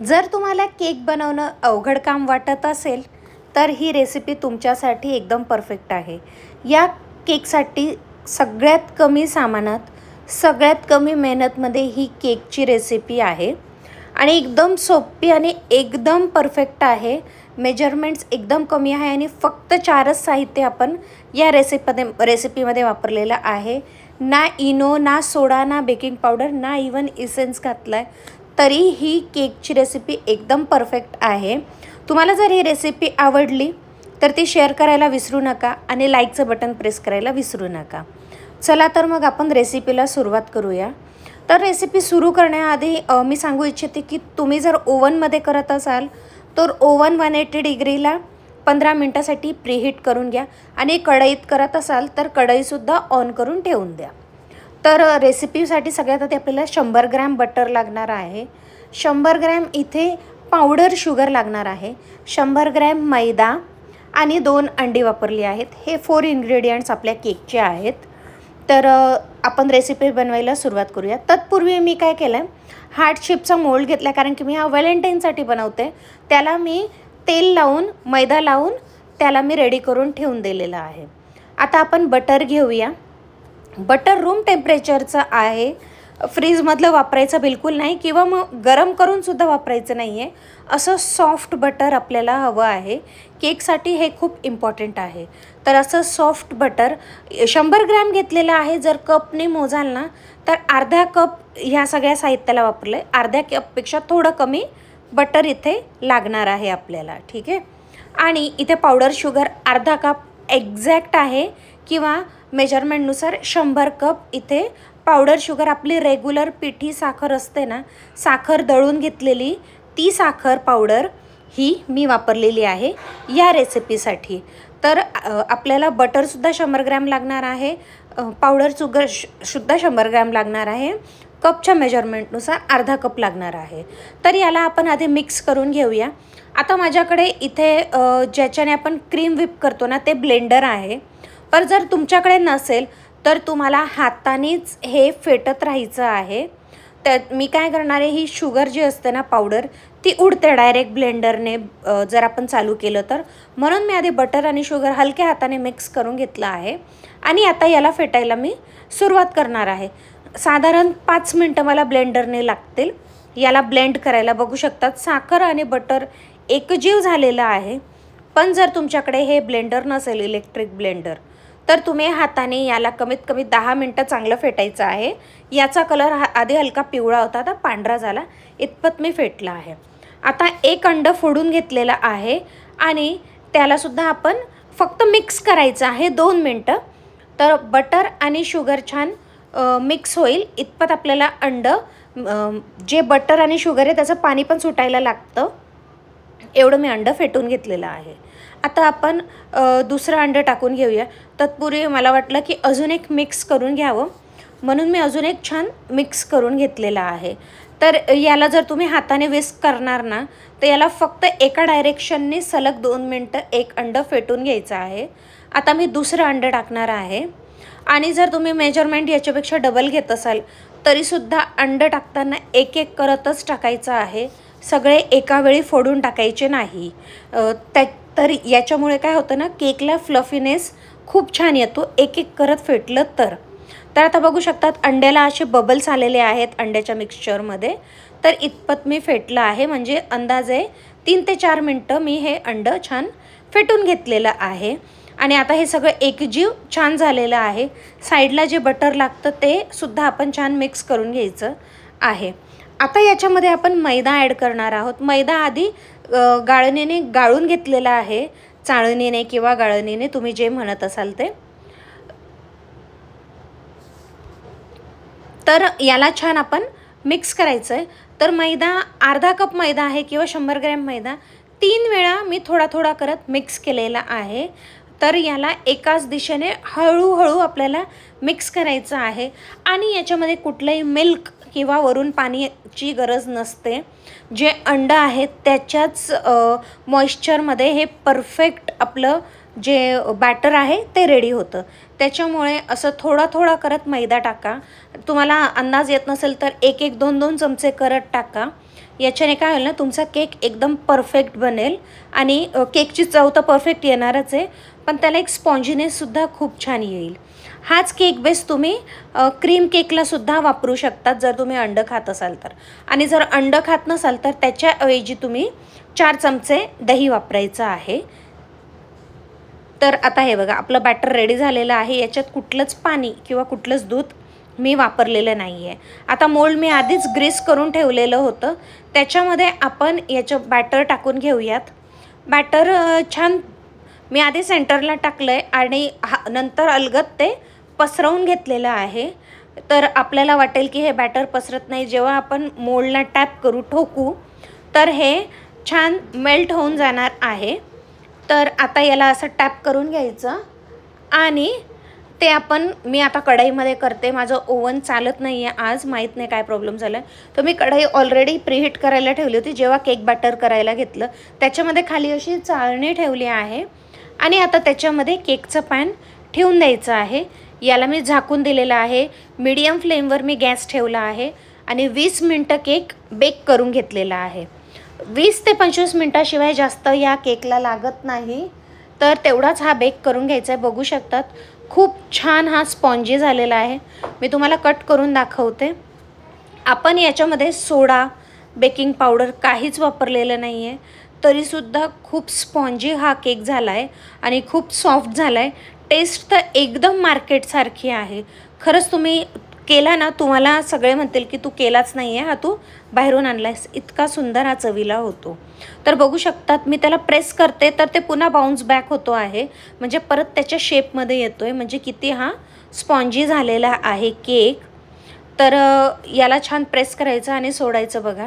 जर तुम्हाला केक बनवणं अवघड काम वाटत असेल तर ही रेसिपी तुमच्यासाठी एकदम परफेक्ट आहे। या केकसाठी सगळ्यात कमी सामानात सगळ्यात कमी मेहनतमध्ये ही केकची रेसिपी आहे आणि एकदम सोपी आणि एकदम परफेक्ट आहे। मेजरमेंट्स एकदम कमी आहे आणि फक्त 4च साहित्य आपण या रेसिपीमध्ये वापरलेलं आहे। ना इनो, ना सोडा, ना बेकिंग पावडर, ना इवन इसेन्स घातलाय, तरी ही केकची रेसिपी एकदम परफेक्ट आहे। तुम्हाला जर ही रेसिपी आवडली तर ती शेअर करायला विसरू नका आणि लाईकचं बटन प्रेस करायला विसरू नका। चला तर मग आपण रेसिपीला सुरुवात करूया। तर रेसिपी सुरू करण्याआधी मी सांगू इच्छिते की तुम्ही जर ओव्हनमध्ये करत असाल तर ओव्हन 180 डिग्रीला 15 मिनिटासाठी प्रीहीट करून घ्या आणि कढईत करत असाल तर कढईसुद्धा ऑन करून ठेवून द्या। तर रेसिपीसाठी सगळ्यात आधी आपल्याला 100 ग्रॅम बटर लागणार आहे, 100 ग्रॅम इथे पावडर शुगर लागणार आहे, 100 ग्रॅम मैदा आणि 2 अंडी वापरली आहेत। हे 4 इन्ग्रेडियंट्स आपल्या केकचे आहेत। तर आपण रेसिपी बनवायला सुरुवात करूया। तत्पूर्वी मी काय केलं, हार्ट शेपचा मोल्ड घेतला, कारण की मी हा व्हॅलेंटाईनसाठी बनवते। त्याला मी तेल लावून मैदा लावून त्याला मी रेडी करून ठेवून दिलेला आहे। आता आपण बटर घेऊया। बटर रूम टेम्परेचरचं आहे, फ्रीजमधलं वापरायचं बिलकुल नाही किंवा मग गरम करून सुद्धा वापरायचं नाही आहे। असं सॉफ्ट बटर आपल्याला हवं आहे, केकसाठी हे खूप इम्पॉर्टंट आहे। तर असं सॉफ्ट बटर 100 ग्रॅम घेतलेलं आहे। जर कपने मोजाल ना तर अर्धा कप ह्या सगळ्या साहित्याला वापरलं आहे, अर्ध्या कपपेक्षा थोडं कमी बटर इथे लागणार आहे आपल्याला, ठीक आहे। आणि इथे पावडर शुगर अर्धा कप एक्झॅक्ट आहे किंवा मेजरमेंटनुसार 100 कप इथे पावडर शुगर, आपली रेग्युलर पिठी साखर असते ना, साखर दळून घेतलेली ती साखर पावडर ही मी वापरलेली आहे या रेसिपीसाठी। तर आपल्याला बटरसुद्धा 100 ग्रॅम लागणार आहे, पावडर शुगर सुद्धा 100 ग्रॅम लागणार आहे, कपच्या मेजरमेंटनुसार अर्धा कप लागणार आहे। तर याला आपण आधी मिक्स करून घेऊया। आता माझ्याकडे इथे ज्याच्याने आपण क्रीम व्हिप करतो ना ते ब्लेंडर आहे, पर जर तुमच्याकडे नसेल तर तुम्हाला हातानेच हे फेटत राहायचं आहे। तर मी काय करणार आहे, ही शुगर जी असते ना पावडर ती उडते डायरेक्ट ब्लेंडरने जर आपण चालू केलं तर, म्हणून मी आधी बटर आणि शुगर हलक्या हाताने मिक्स करून घेतलं आहे आणि आता याला फेटायला मी सुरुवात करणार आहे। साधारण 5 मिनटं मला ब्लेंडरने लागतील याला ब्लेंड करायला। बघू शकतात साखर आणि बटर एकजीव झालेला आहे। पण जर तुमच्याकडे हे ब्लेंडर नसेल, इलेक्ट्रिक ब्लेंडर, तर तुम्ही हाताने याला कमीत कमी 10 मिनटं चांगलं फेटायचं आहे। याचा कलर आधी हलका पिवळा होता, आता पांढरा झाला, इतपत मी फेटला आहे। आता एक अंड फोडून घेतलेला आहे आणि त्यालासुद्धा आपण फक्त मिक्स करायचं आहे 2 मिनटं। तर बटर आणि शुगर छान मिक्स होईल इतपत आपल्याला अंड, जे बटर आणि शुगर आहे त्याचं पाणी पण सुटायला लागतं, एवढं मी अंड फेटून घेतलेलं आहे। आता आपण दुसरं अंड टाकून घेऊया। तत्पूर्वी मला वाटलं की अजून एक मिक्स करून घ्यावं, म्हणून मी अजून एक छान मिक्स करून घेतलेला आहे। तर याला जर तुम्ही हाताने विस्क करणार ना तर याला फक्त एका डायरेक्शनने सलग 2 मिनटं एक अंड फेटून घ्यायचं आहे। आता मी दुसरं अंड टाकणार आहे आणि जर तुम्ही मेजरमेंट याच्यापेक्षा डबल घेत असाल तरीसुद्धा अंड टाकताना एक एक करतच टाकायचं आहे, सगळे एका वेळी फोडून टाकायचे नाही। तर याच्यामुळे काय होतं ना, केकला फ्लफीनेस खूप छान येतो एक एक करत फेटलं तर। तर आता बघू शकतात अंड्याला असे बबल्स आलेले आहेत अंड्याच्या मिक्सचरमध्ये। तर इतपत मी फेटलं आहे, म्हणजे अंदाजे 3 ते 4 मिनटं मी हे अंड छान फेटून घेतलेलं आहे। आणि आता हे सगळं एकजीव छान झालेलं आहे। साईडला जे बटर लागतं ते सुद्धा आपण छान मिक्स करून घ्यायचं आहे। आता याच्यामध्ये आपण मैदा ॲड करणार आहोत। मैदा आधी गाळणीने गाळून घेतलेला आहे, चाळणीने किंवा गाळणीने, तुम्ही जे म्हणत असाल ते। तर याला छान आपण मिक्स करायचं आहे। तर मैदा अर्धा कप मैदा आहे किंवा 100 ग्रॅम मैदा 3 वेळा मी थोडा थोडा करत मिक्स केलेला आहे। तर याला एकाच दिशेने हळूहळू आपल्याला मिक्स करायचं आहे आणि याच्यामध्ये कुठलंही मिल्क किंवा वरून पाण्याची गरज नसते। जे अंड आहेत त्याच्याच मॉइश्चरमध्ये हे परफेक्ट आपलं जे बॅटर आहे ते रेडी होतं। त्याच्यामुळे असं थोडा थोडा करत मैदा टाका, तुम्हाला अंदाज येत नसेल तर 1-1, 2-2 चमचे करत टाका। याच्याने काय होईल ना, तुमचा केक एकदम परफेक्ट बनेल आणि केकची चव तर परफेक्ट येणारच आहे, पण त्याला एक स्पॉन्जीनेससुद्धा खूप छान येईल. हाच केक बेस तुम्ही क्रीम केकलासुद्धा वापरू शकतात जर तुम्ही अंडं खात असाल तर. आणि जर अंडं खात नसाल तर त्याच्याऐवजी तुम्ही 4 चमचे दही वापरायचं आहे. तर आता हे बघा, आपलं बॅटर रेडी झालेलं आहे. याच्यात कुठलंच पाणी किंवा कुठलंच दूध मी वापरलेलं नाही आहे. आता मोल्ड मी आधीच ग्रीस करून ठेवलेलं होतं, त्याच्यामध्ये आपण याचं बॅटर टाकून घेऊयात. बॅटर छान मी आधी सेंटरला टाकलं आहे आणि नंतर अलगद ते पसरवून घेतलेलं आहे. तर आपल्याला वाटेल की हे बॅटर पसरत नाही. जेव्हा आपण मोल्डला टॅप करू, ठोकू, तर हे छान मेल्ट होऊन जाणार आहे. तर आता याला असं टॅप करून घ्यायचं आणि ते मी आता कढईमध्ये करते. माझं ओव्हन चालत नाही आहे आज, माहीत नाही काय प्रॉब्लेम झाला आहे. तर मी कढई ऑलरेडी प्रीहीट करायला ठेवली होती. जेव्हा केक बॅटर करायला घेतलं त्याच्यामध्ये खाली अशी चाळणी ठेवली आहे आणि आता त्याच्यामध्ये केकचं पॅन ठेवून द्यायचं आहे. याला मी झाकून दिलेलं आहे. मीडियम फ्लेमवर मी गॅस ठेवला आहे आणि 20 मिनटं केक बेक करून घेतलेला आहे. 20 ते 25 मिनटाशिवाय जास्त या केकला लागत नाही, तर तेवढाच हा बेक करून घ्यायचा आहे. बघू शकतात खूप छान हा स्पॉन्जी झालेला आहे. मी तुम्हाला कट करून दाखवते. आपण याच्यामध्ये सोडा, बेकिंग पावडर काहीच वापरलेलं नाही आहे, तरीसुद्धा खूप स्पॉन्जी हा केक झाला आहे आणि खूप सॉफ्ट झाला आहे. टेस्ट तर एकदम मार्केटसारखी आहे. खरंच तुम्ही केला ना, तुम्हाला सगळे म्हणतील की तू केलाच नाही आहे, हा तू बाहेरून आणला आहेस. इतका सुंदर हा चवीला होतो. तर बघू शकतात मी त्याला प्रेस करते तर ते पुन्हा बाउन्स बॅक होतो आहे, म्हणजे परत त्याच्या शेपमध्ये येतो आहे. म्हणजे किती हा स्पॉन्जी झालेला आहे केक. तर याला छान प्रेस करायचं आणि सोडायचं बघा.